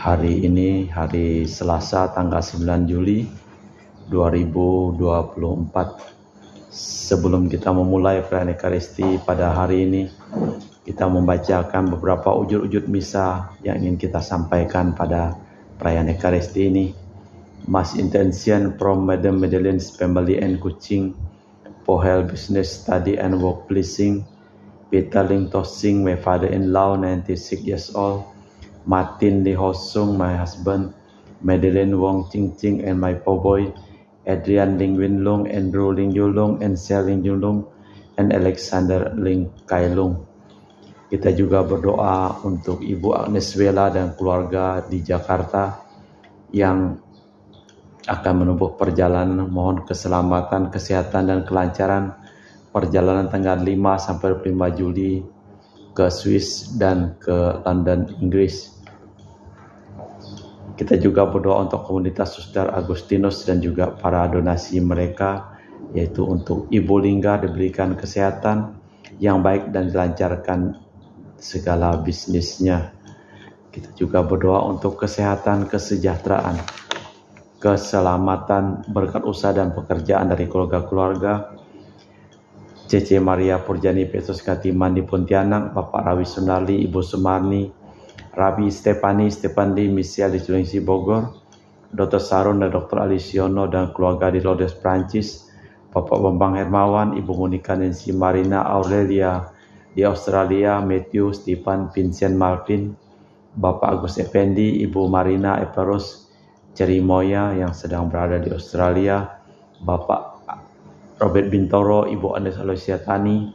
Hari ini hari Selasa tanggal 9 Juli 2024. Sebelum kita memulai perayaan Ekaristi pada hari ini, kita membacakan beberapa ujud-ujud misa yang ingin kita sampaikan pada perayaan Ekaristi ini. Mass intention from Madam Madeleine's family and Kuching for health, business, study and work pleasing. Peter Ling Tosing, my father-in-law, 96 years old. Martin Lee Hosung, my husband. Madeleine Wong Ching Ching and my poor boy. Adrian Ling Win Lung, Andrew Ling Yulung, and Sel Ling Yulung, and Alexander Ling Kai Lung. Kita juga berdoa untuk Ibu Agnes Wela dan keluarga di Jakarta yang akan menempuh perjalanan. Mohon keselamatan, kesehatan, dan kelancaran perjalanan tanggal 5 sampai 25 Juli ke Swiss dan ke London, Inggris. Kita juga berdoa untuk komunitas Suster Agustinus dan juga para donasi mereka, yaitu untuk Ibu Lingga diberikan kesehatan yang baik dan dilancarkan segala bisnisnya. Kita juga berdoa untuk kesehatan, kesejahteraan, keselamatan, berkat usaha dan pekerjaan dari keluarga-keluarga Cece Maria Purjani Petrus Katiman di Pontianak, Bapak Rawi Sunarli, Ibu Sumarni, Rabi Stefani Michelle di Sulawesi Bogor, Dr. Saron dan Dr. Alisiono dan keluarga di Lourdes Prancis, Bapak Bambang Hermawan, Ibu Monika Nancy Marina Aurelia di Australia, Matthew Stephen Vincent Marvin, Bapak Agus Effendi, Ibu Marina Eperus Cerimoya yang sedang berada di Australia, Bapak Robert Bintoro, Ibu Andes Aloysiatani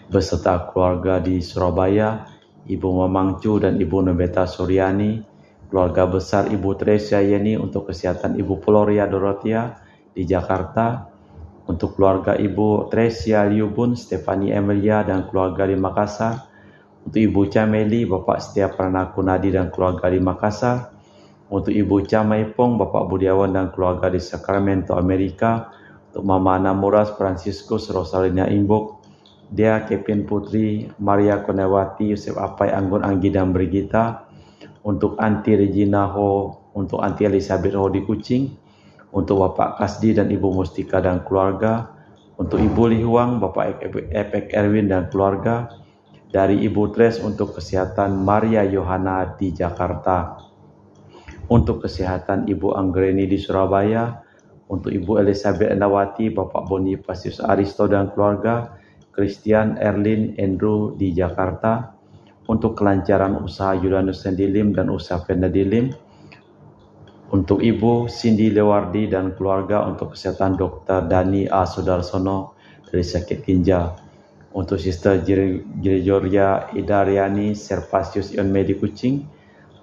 beserta keluarga di Surabaya, Ibu Mamang Cu dan Ibu Nobeta Suryani, keluarga besar Ibu Tresia Yeni untuk kesehatan Ibu Floria Dorothea di Jakarta, untuk keluarga Ibu Tresia Liubun, Stefani Emilia dan keluarga di Makassar, untuk Ibu Cameli, Bapak Setia Pranakunadi dan keluarga di Makassar, untuk Ibu Camaipong, Bapak Budiawan dan keluarga di Sacramento, Amerika, untuk Mama Namuras Franciscus Rosalina Imbok, Dea Kevin Putri, Maria Konewati, Yusuf Apai, Anggun Anggi dan Brigita, untuk Anti Regina Ho, untuk Anti Elizabeth Ho di Kuching, untuk Bapak Kasdi dan Ibu Mustika dan keluarga, untuk Ibu Lihuang, Bapak Epek Erwin dan keluarga, dari Ibu Tres untuk kesehatan Maria Yohana di Jakarta, untuk kesehatan Ibu Anggreni di Surabaya, untuk Ibu Elizabeth Endawati, Bapak Bonifasius Aristo dan keluarga, Christian Erlin Andrew di Jakarta, untuk kelancaran usaha Yulianus Sendilim dan usaha Venda Dilim, untuk Ibu Cindy Lewardi dan keluarga, untuk kesehatan Dr. Dani A. Sudarsono dari sakit ginjal, untuk Sister Gregoria Idariani Servasius Ion Medi Kucing,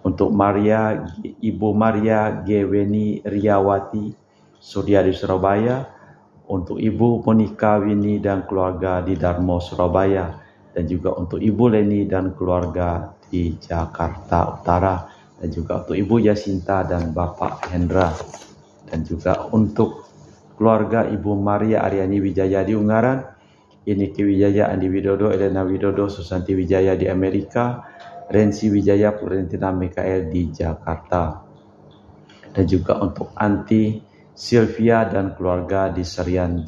untuk Ibu Maria G. Weni Riawati Surya di Surabaya, untuk Ibu Monika Wini dan keluarga di Darmo, Surabaya, dan juga untuk Ibu Leni dan keluarga di Jakarta Utara, dan juga untuk Ibu Yasinta dan Bapak Hendra, dan juga untuk keluarga Ibu Maria Aryani Wijaya di Ungaran, Iniki Wijaya, Andi Widodo, Elena Widodo, Susanti Wijaya di Amerika, Rensi Wijaya, Florentina Mikael di Jakarta, dan juga untuk Anti Sylvia dan keluarga di Serian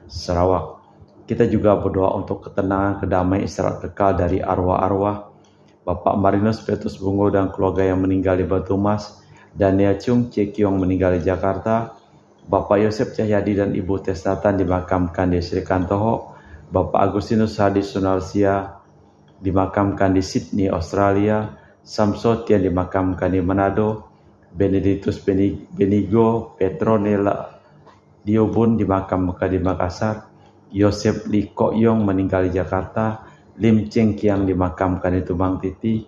Sarawak. Kita juga berdoa untuk ketenangan, kedamaian, istirahat kekal dari arwah-arwah Bapak Marinus Petrus Bungo dan keluarga yang meninggal di Batu Mas, Daniel Chung Cekiong meninggal di Jakarta, Bapak Yosef Cahyadi dan Ibu Tesatan dimakamkan di Sri Kantoho, Bapak Agustinus Hadi Sunarsia dimakamkan di Sydney, Australia, Samsotian dimakamkan di Manado, Benedictus Benigo Petronella Diobun dimakamkan di Makassar, Yosef Lee Kok Yong meninggal di Jakarta, Lim Cheng Kiang dimakamkan di Tumbang Titi,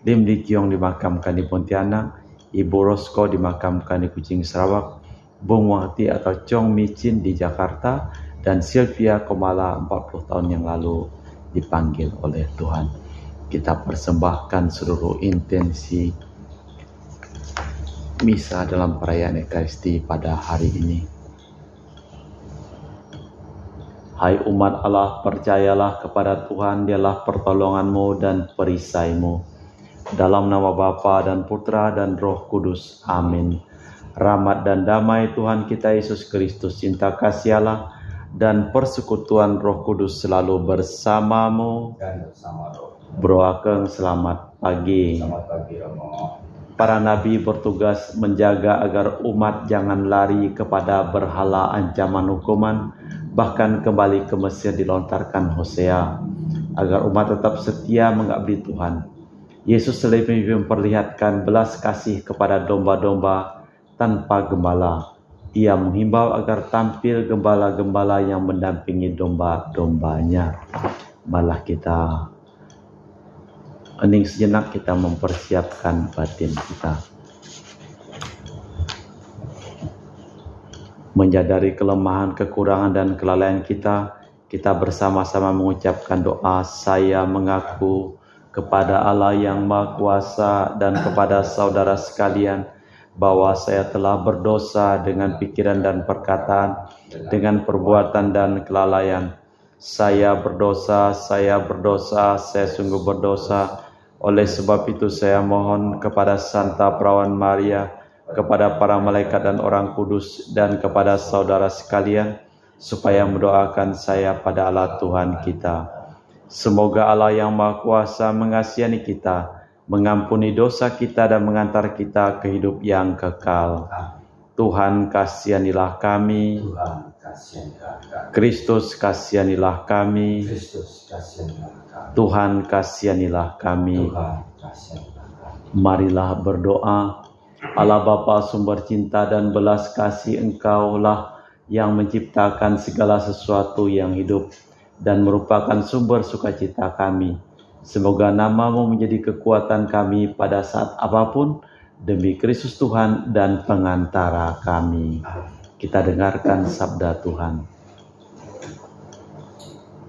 Lim Li Kiong dimakamkan di Pontianak, Ibu Rosko dimakamkan di Kuching, Sarawak, Bung Wati atau Chong Michin di Jakarta, dan Sylvia Komala 40 tahun yang lalu dipanggil oleh Tuhan. Kita persembahkan seluruh intensi misa dalam perayaan Ekaristi pada hari ini. Hai umat Allah, percayalah kepada Tuhan, Dialah pertolonganmu dan perisaimu. Dalam nama Bapa dan Putra dan Roh Kudus. Amin. Rahmat dan damai Tuhan kita Yesus Kristus, cinta kasih Allah, dan persekutuan Roh Kudus selalu bersamamu dan bersama roh. Broakeng selamat pagi. Selamat pagi Romo. Para nabi bertugas menjaga agar umat jangan lari kepada berhala ancaman hukuman, bahkan kembali ke Mesir dilontarkan Hosea, agar umat tetap setia mengabdi Tuhan. Yesus lebih memperlihatkan belas kasih kepada domba-domba tanpa gembala. Ia menghimbau agar tampil gembala-gembala yang mendampingi domba-dombanya. Malah kita hening sejenak, kita mempersiapkan batin kita. Menyadari kelemahan, kekurangan, dan kelalaian kita, kita bersama-sama mengucapkan doa. Saya mengaku kepada Allah yang Maha Kuasa dan kepada saudara sekalian bahwa saya telah berdosa dengan pikiran dan perkataan, dengan perbuatan dan kelalaian. Saya berdosa, saya sungguh berdosa. Oleh sebab itu saya mohon kepada Santa Perawan Maria, kepada para malaikat dan orang kudus, dan kepada saudara sekalian, supaya mendoakan saya pada Allah Tuhan kita. Semoga Allah yang Maha Kuasa mengasihi kita, mengampuni dosa kita, dan mengantar kita ke hidup yang kekal. Tuhan kasihanilah kami. Tuhan kasihanilah kami. Kristus kasihanilah kami. Kristus kasihanilah kami. Tuhan kasihanilah kami. Tuhan kasihanilah kami. Marilah berdoa. Allah Bapa sumber cinta dan belas kasih, Engkaulah yang menciptakan segala sesuatu yang hidup dan merupakan sumber sukacita kami. Semoga nama-Mu menjadi kekuatan kami pada saat apapun, demi Kristus Tuhan dan pengantara kami. Kita dengarkan sabda Tuhan.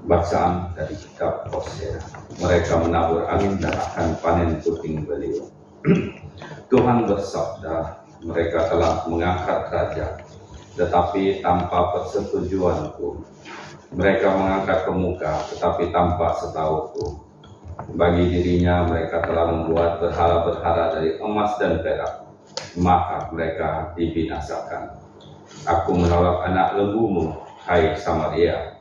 Bacaan dari kitab Hosea. Mereka menabur angin dan akan panen puting beliung. Tuhan bersabda, mereka telah mengangkat raja, tetapi tanpa persetujuanku. Mereka mengangkat pemuka, tetapi tanpa setahuku. Bagi dirinya mereka telah membuat berhala-berhala dari emas dan perak, maka mereka dibinasakan. Aku menolak anak lembumu, hai Samaria.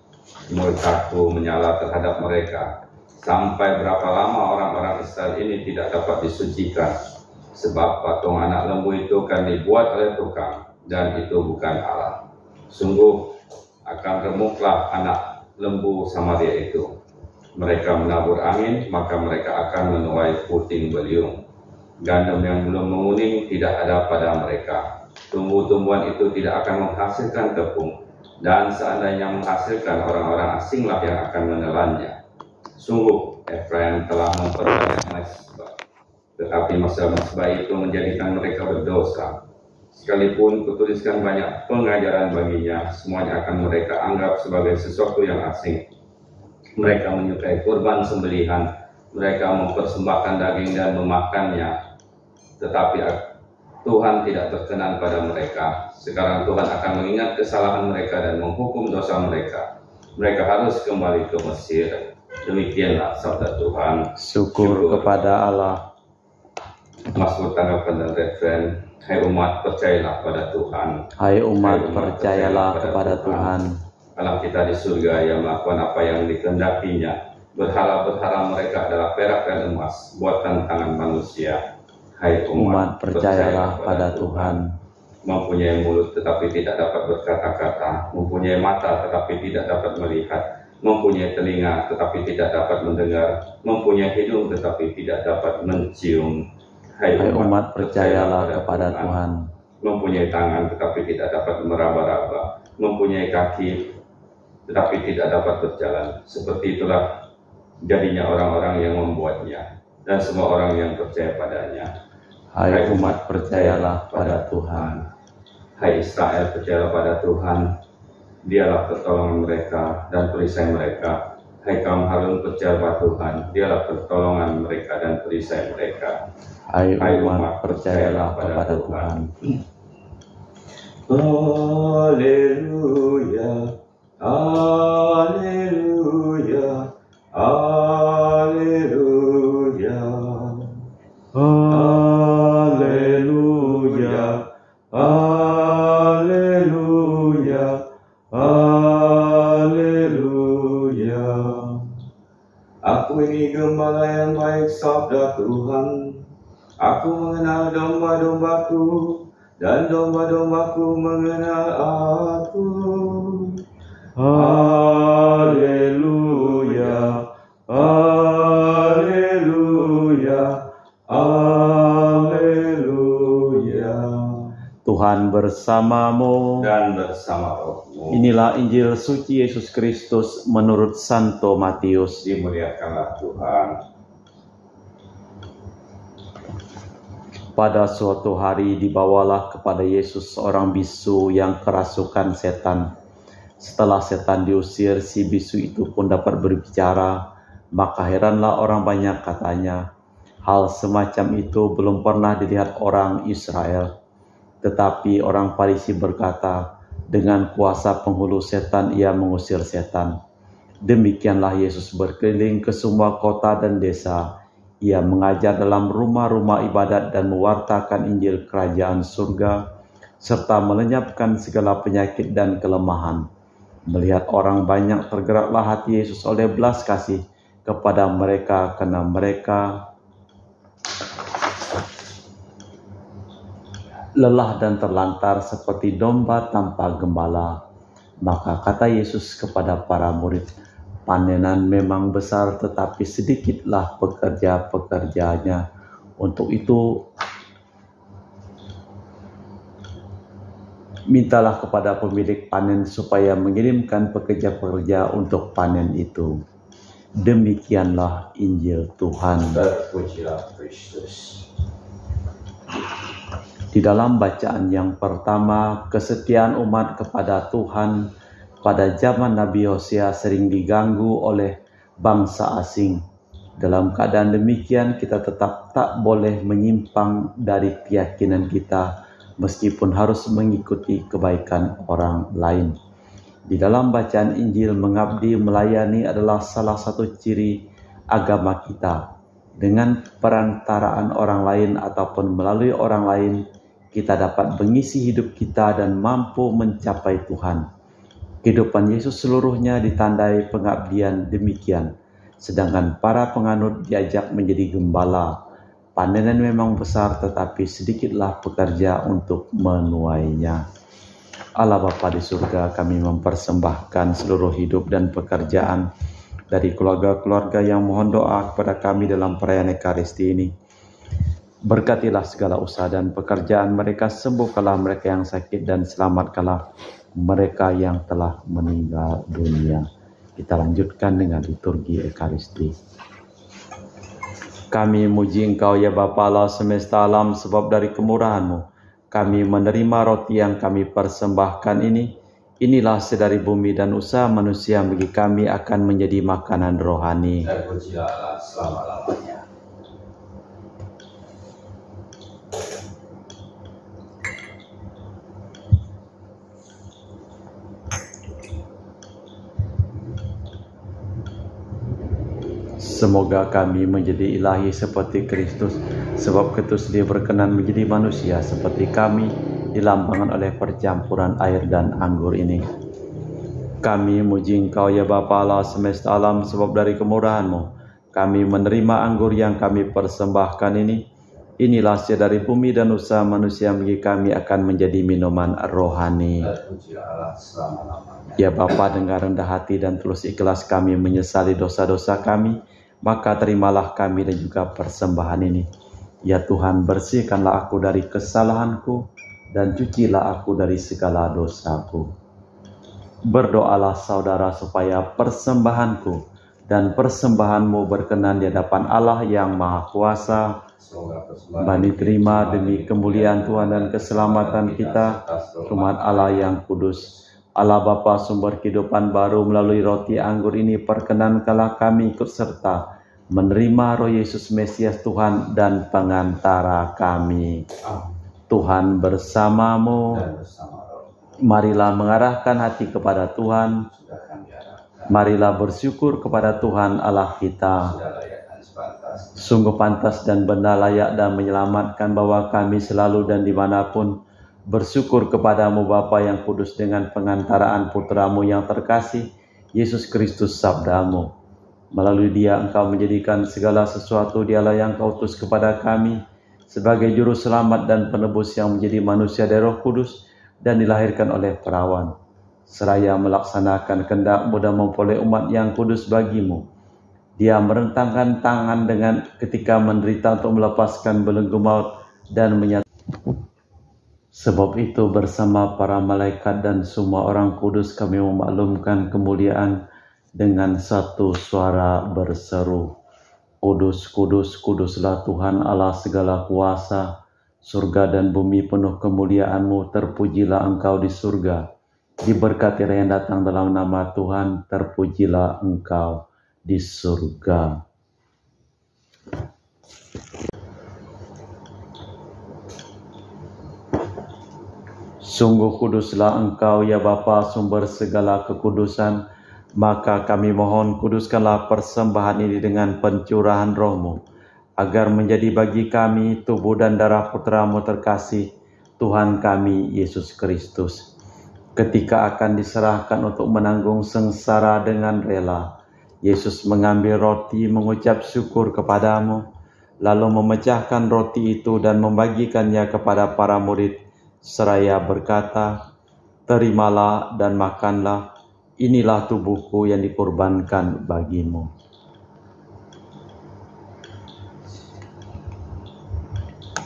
Murkaku menyala terhadap mereka. Sampai berapa lama orang-orang Israel ini tidak dapat disucikan? Sebab patung anak lembu itu kan dibuat oleh tukang, dan itu bukan Allah. Sungguh akan remuklah anak lembu Samaria itu. Mereka menabur angin, maka mereka akan menuai puting beliung. Gandum yang belum menguning tidak ada pada mereka. Tumbuh-tumbuhan itu tidak akan menghasilkan tepung, dan seandainya menghasilkan, orang-orang asinglah yang akan menelannya. Sungguh Efraim telah memperbanyak mezbah, tetapi mezbah itu menjadikan mereka berdosa. Sekalipun kutuliskan banyak pengajaran baginya, semuanya akan mereka anggap sebagai sesuatu yang asing. Mereka menyukai kurban sembelihan, mereka mempersembahkan daging dan memakannya. Tetapi Tuhan tidak berkenan pada mereka. Sekarang Tuhan akan mengingat kesalahan mereka dan menghukum dosa mereka. Mereka harus kembali ke Mesir. Demikianlah sabda Tuhan. Syukur kepada Allah. Mazmur tanggapan dan referen. Hai umat, percayalah pada Tuhan. Hai umat, percayalah kepada Tuhan. Allah kita di surga yang melakukan apa yang dikehendakinya. Berhala-berhala mereka adalah perak dan emas, buatan tangan manusia. Hai umat, percayalah pada Tuhan. Mempunyai mulut tetapi tidak dapat berkata-kata, mempunyai mata tetapi tidak dapat melihat, mempunyai telinga tetapi tidak dapat mendengar, mempunyai hidung tetapi tidak dapat mencium. Hai umat, percayalah kepada Tuhan. Mempunyai tangan tetapi tidak dapat meraba-raba, mempunyai kaki tetapi tidak dapat berjalan. Seperti itulah jadinya orang-orang yang membuatnya, dan semua orang yang percaya padanya. Hai umat, percayalah pada Tuhan. Hai Israel, percayalah pada Tuhan. Dialah pertolongan mereka dan perisai mereka. Hai kaum Harun, percaya pada Tuhan. Dialah pertolongan mereka dan perisai mereka. Hai umat, percayalah kepada Tuhan. Haleluya, haleluya, haleluya. sabda Tuhan. Aku mengenal domba-dombaku, dan domba-dombaku mengenal aku. Haleluya, haleluya, haleluya. Tuhan bersamamu Dan bersama rohmu. Inilah Injil suci Yesus Kristus menurut Santo Matius. Dimuliakanlah Tuhan. Pada suatu hari dibawalah kepada Yesus seorang bisu yang kerasukan setan. Setelah setan diusir, si bisu itu pun dapat berbicara. Maka heranlah orang banyak katanya, hal semacam itu belum pernah dilihat orang Israel. Tetapi orang Farisi berkata, dengan kuasa penghulu setan ia mengusir setan. Demikianlah Yesus berkeliling ke semua kota dan desa. Ia mengajar dalam rumah-rumah ibadat dan mewartakan Injil Kerajaan Surga, serta melenyapkan segala penyakit dan kelemahan. Melihat orang banyak, tergeraklah hati Yesus oleh belas kasih kepada mereka, karena mereka lelah dan terlantar seperti domba tanpa gembala. Maka kata Yesus kepada para murid, panenan memang besar, tetapi sedikitlah pekerja-pekerjanya. Untuk itu, mintalah kepada pemilik panen supaya mengirimkan pekerja-pekerja untuk panen itu. Demikianlah Injil Tuhan. Terpujilah Kristus. Di dalam bacaan yang pertama, kesetiaan umat kepada Tuhan pada zaman Nabi Hosea sering diganggu oleh bangsa asing. Dalam keadaan demikian, kita tetap tak boleh menyimpang dari keyakinan kita, meskipun harus mengikuti kebaikan orang lain. Di dalam bacaan Injil, mengabdi melayani adalah salah satu ciri agama kita. Dengan perantaraan orang lain ataupun melalui orang lain, kita dapat mengisi hidup kita dan mampu mencapai Tuhan. Kehidupan Yesus seluruhnya ditandai pengabdian demikian. Sedangkan para penganut diajak menjadi gembala. Panenan memang besar, tetapi sedikitlah pekerja untuk menuainya. Allah Bapa di surga, kami mempersembahkan seluruh hidup dan pekerjaan dari keluarga-keluarga yang mohon doa kepada kami dalam perayaan Ekaristi ini. Berkatilah segala usaha dan pekerjaan mereka, sembuhkanlah mereka yang sakit, dan selamatkanlah mereka yang telah meninggal dunia. Kita lanjutkan dengan liturgi Ekaristi. Kami muji Engkau ya Bapa Allah semesta alam, sebab dari kemurahan-Mu kami menerima roti yang kami persembahkan ini. Inilah sedari bumi dan usaha manusia bagi kami akan menjadi makanan rohani. Terpujilah Allah selama-lamanya. Semoga kami menjadi ilahi seperti Kristus, sebab Kristus dia berkenan menjadi manusia seperti kami, dilambangkan oleh percampuran air dan anggur ini. Kami muji Engkau ya Bapa Allah semesta alam, sebab dari kemurahan-Mu kami menerima anggur yang kami persembahkan ini. Inilah sedari bumi dan usaha manusia bagi kami akan menjadi minuman rohani. Terpujilah Allah selama-lamanya. Ya Bapa, dengan rendah hati dan tulus ikhlas kami menyesali dosa-dosa kami, maka terimalah kami dan juga persembahan ini. Ya Tuhan, bersihkanlah aku dari kesalahanku dan cucilah aku dari segala dosaku. Berdoalah saudara supaya persembahanku dan persembahanmu berkenan di hadapan Allah yang Maha Kuasa. Bani terima demi kemuliaan Tuhan dan keselamatan kita, umat Allah yang kudus. Allah Bapa sumber kehidupan baru, melalui roti anggur ini perkenankanlah kami ikut serta menerima Roh Yesus Mesias Tuhan dan pengantara kami. Tuhan bersamamu. Marilah mengarahkan hati kepada Tuhan. Marilah bersyukur kepada Tuhan Allah kita. Sungguh pantas dan benar, layak dan menyelamatkan bahwa kami selalu dan dimanapun bersyukur kepadamu Bapa yang kudus, dengan pengantaraan putramu yang terkasih, Yesus Kristus sabdamu. Melalui dia Engkau menjadikan segala sesuatu, dialah yang Kau utus kepada kami sebagai juru selamat dan penebus yang menjadi manusia dari Roh Kudus dan dilahirkan oleh perawan. Seraya melaksanakan kehendak-Mu dan memperoleh umat yang kudus bagi-Mu. Dia merentangkan tangan dengan ketika menderita untuk melepaskan belenggu maut dan menyatakan. Sebab itu bersama para malaikat dan semua orang kudus kami memaklumkan kemuliaan dengan satu suara berseru, Kudus, kudus, kuduslah Tuhan Allah segala kuasa, surga dan bumi penuh kemuliaan-Mu, terpujilah Engkau di surga. Diberkati yang datang dalam nama Tuhan, terpujilah Engkau di surga. Sungguh kuduslah Engkau ya Bapa, sumber segala kekudusan, maka kami mohon kuduskanlah persembahan ini dengan pencurahan Roh-Mu, agar menjadi bagi kami tubuh dan darah Putra-Mu terkasih, Tuhan kami Yesus Kristus. Ketika akan diserahkan untuk menanggung sengsara dengan rela, Yesus mengambil roti, mengucap syukur kepadamu, lalu memecahkan roti itu dan membagikannya kepada para murid, seraya berkata, terimalah dan makanlah, inilah tubuhku yang dikorbankan bagimu.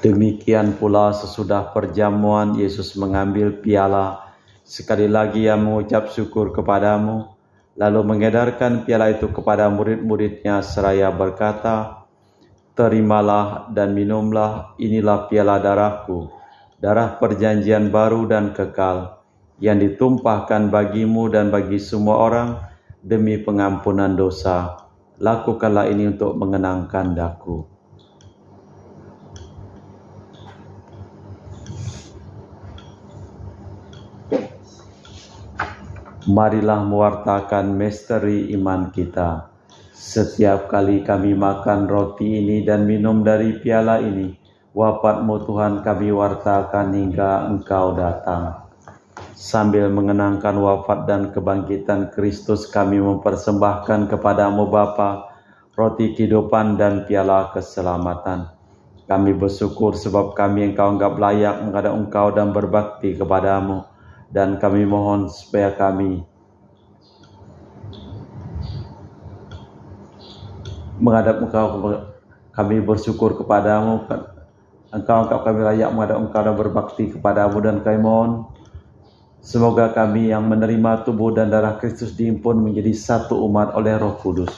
Demikian pula sesudah perjamuan Yesus mengambil piala, sekali lagi Ia mengucap syukur kepadamu, lalu mengedarkan piala itu kepada murid-muridnya seraya berkata, terimalah dan minumlah, inilah piala darahku, darah perjanjian baru dan kekal, yang ditumpahkan bagimu dan bagi semua orang demi pengampunan dosa. Lakukanlah ini untuk mengenangkan Daku. Marilah mewartakan misteri iman kita. Setiap kali kami makan roti ini dan minum dari piala ini, wafat-Mu Tuhan kami wartakan hingga Engkau datang. Sambil mengenangkan wafat dan kebangkitan Kristus, kami mempersembahkan kepadamu Bapa, roti kehidupan dan piala keselamatan. Kami bersyukur sebab kami Engkau anggap layak menghadap Engkau dan berbakti kepadamu. Dan kami mohon supaya kami menghadap Engkau, kami bersyukur kepadamu, Engkau anggap kami layak menghadap Engkau dan berbakti kepadamu, dan kami mohon semoga kami yang menerima tubuh dan darah Kristus diimpun menjadi satu umat oleh Roh Kudus.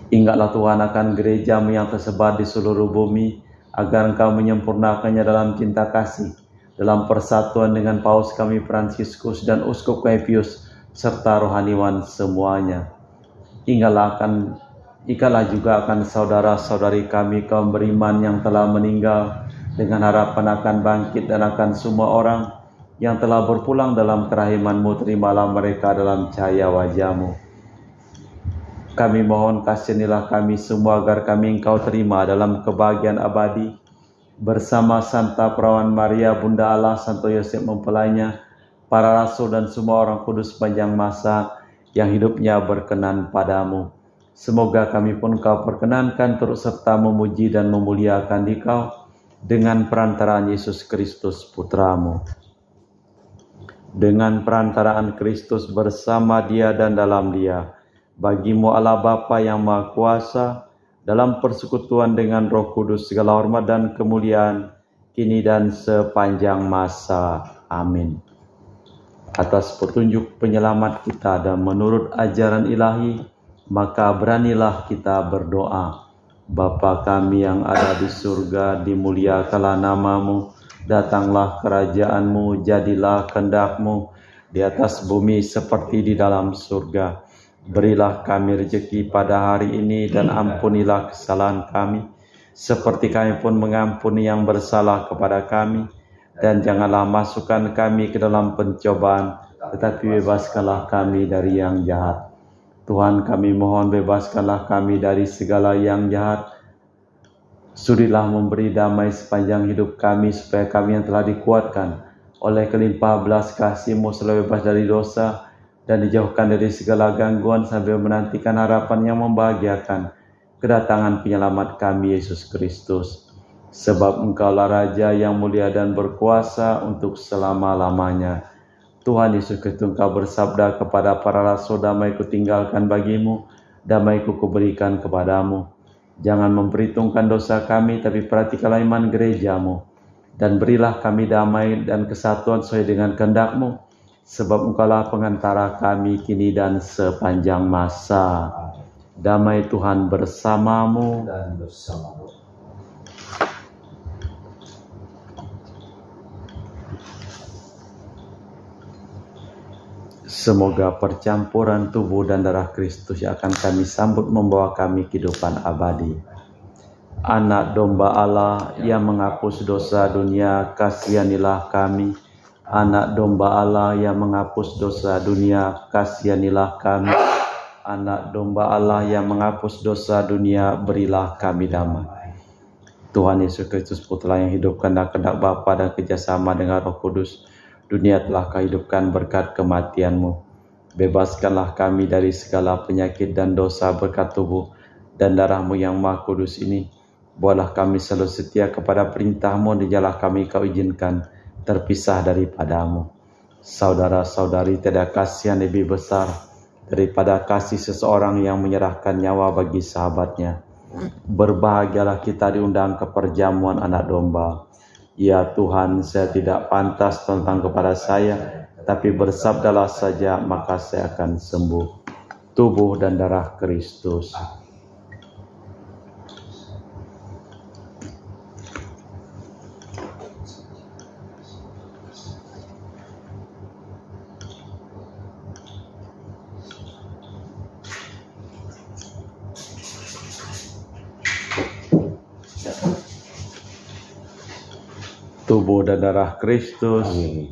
Ingatlah Tuhan akan gereja-Mu yang tersebar di seluruh bumi, agar Engkau menyempurnakannya dalam cinta kasih, dalam persatuan dengan Paus kami Fransiskus dan Uskup kami Pius, serta rohaniwan semuanya. Ingatlah juga akan saudara-saudari kami kaum beriman yang telah meninggal, dengan harapan akan bangkit, dan akan semua orang yang telah berpulang dalam kerahiman-Mu, terimalah mereka dalam cahaya wajah-Mu. Kami mohon kasihanilah kami semua agar kami Engkau terima dalam kebahagiaan abadi, bersama Santa Perawan Maria, Bunda Allah, Santo Yosef mempelainya, para rasul dan semua orang kudus sepanjang masa yang hidupnya berkenan padamu. Semoga kami pun Kau perkenankan turut serta memuji dan memuliakan Dikau dengan perantaraan Yesus Kristus Putra-Mu. Dengan perantaraan Kristus, bersama Dia dan dalam Dia, bagi-Mu Allah Bapa yang Maha Kuasa, dalam persekutuan dengan Roh Kudus, segala hormat dan kemuliaan kini dan sepanjang masa. Amin. Atas petunjuk penyelamat kita dan menurut ajaran ilahi, maka beranilah kita berdoa. Bapa kami yang ada di surga, dimuliakanlah nama-Mu, datanglah kerajaan-Mu, jadilah kehendak-Mu di atas bumi seperti di dalam surga. Berilah kami rezeki pada hari ini, dan ampunilah kesalahan kami, seperti kami pun mengampuni yang bersalah kepada kami. Dan janganlah masukkan kami ke dalam pencobaan, tetapi bebaskanlah kami dari yang jahat. Tuhan, kami mohon bebaskanlah kami dari segala yang jahat. Sudilah memberi damai sepanjang hidup kami, supaya kami yang telah dikuatkan oleh kelimpah belas kasih-Mu selalu bebas dari dosa, dan dijauhkan dari segala gangguan sambil menantikan harapan yang membahagiakan, kedatangan penyelamat kami Yesus Kristus. Sebab Engkaulah Raja yang mulia dan berkuasa untuk selama-lamanya. Tuhan Yesus Kristus, Engkau bersabda kepada para rasul, damai-Ku tinggalkan bagimu, damai-Ku kuberikan kepadamu. Jangan memperhitungkan dosa kami, tapi perhatikanlah iman gerejamu. Dan berilah kami damai dan kesatuan sesuai dengan kehendak-Mu, sebab Engkaulah pengantara kami kini dan sepanjang masa. Damai Tuhan bersamamu dan bersamamu. Semoga percampuran tubuh dan darah Kristus yang akan kami sambut membawa kami kehidupan abadi. Anak domba Allah yang menghapus dosa dunia, kasihanilah kami. Anak domba Allah yang menghapus dosa dunia, kasihanilah kami. Anak domba Allah yang menghapus dosa dunia, berilah kami damai. Tuhan Yesus Kristus, Putra yang hidup karena kehendak Bapa dan kerjasama dengan Roh Kudus, dunia telah Kau hidupkan berkat kematian-Mu. Bebaskanlah kami dari segala penyakit dan dosa berkat tubuh dan darah-Mu yang Maha Kudus ini. Buatlah kami selalu setia kepada perintah-Mu dan janganlah kami Kau izinkan terpisah daripada-Mu. Saudara-saudari, tiada kasih yang lebih besar daripada kasih seseorang yang menyerahkan nyawa bagi sahabatnya. Berbahagialah kita diundang ke perjamuan anak domba. Ya Tuhan, saya tidak pantas tentang kepada saya, tapi bersabdalah saja maka saya akan sembuh. Tubuh dan darah Kristus. Tubuh dan darah Kristus. Amin.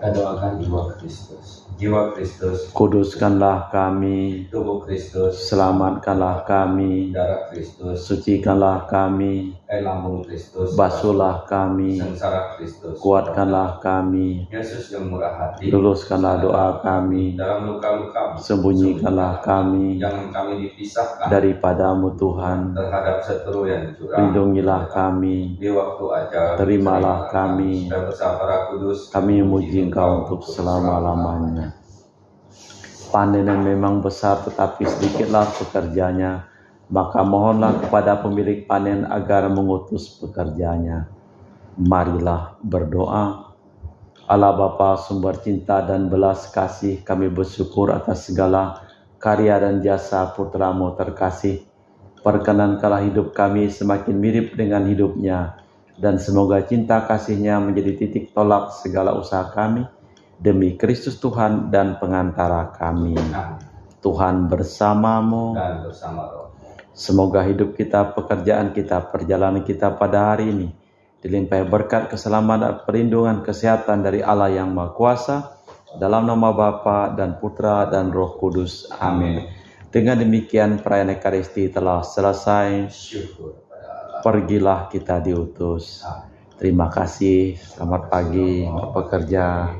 Doakan jiwa Kristus. Jiwa Kristus, Kuduskanlah kami. tubuh Kristus, Selamatkanlah kami. darah Kristus, Sucikanlah kami. air lambung Kristus, Basuhlah kami. sengsara Kristus, Kuatkanlah kami. Yesus yang murah hati, Luluskanlah doa kami. dalam luka-luka, Sembunyikanlah kami jangan kami dipisahkan daripada-Mu Tuhan. terhadap seteru yang curang. Lindungilah kami. Di waktu ajar, Terimalah kami. dan bersama Roh Kudus, Kami memuji Engkau untuk selama-lamanya. Panen yang memang besar tetapi sedikitlah pekerjanya, maka mohonlah kepada pemilik panen agar mengutus pekerjanya. Marilah berdoa. Allah Bapa sumber cinta dan belas kasih, kami bersyukur atas segala karya dan jasa Putra-Mu terkasih. Perkenankanlah hidup kami semakin mirip dengan hidupnya, dan semoga cinta kasih-Nya menjadi titik tolak segala usaha kami, demi Kristus Tuhan dan pengantara kami. Tuhan bersamamu dan bersama Roh. Semoga hidup kita, pekerjaan kita, perjalanan kita pada hari ini dilimpahi berkat, keselamatan, perlindungan, kesehatan dari Allah yang Maha Kuasa, dalam nama Bapa dan Putra dan Roh Kudus. Amin. Dengan demikian perayaan Ekaristi telah selesai. Syukur pada Allah. Pergilah kita diutus. Terima kasih. Selamat pagi, bekerja.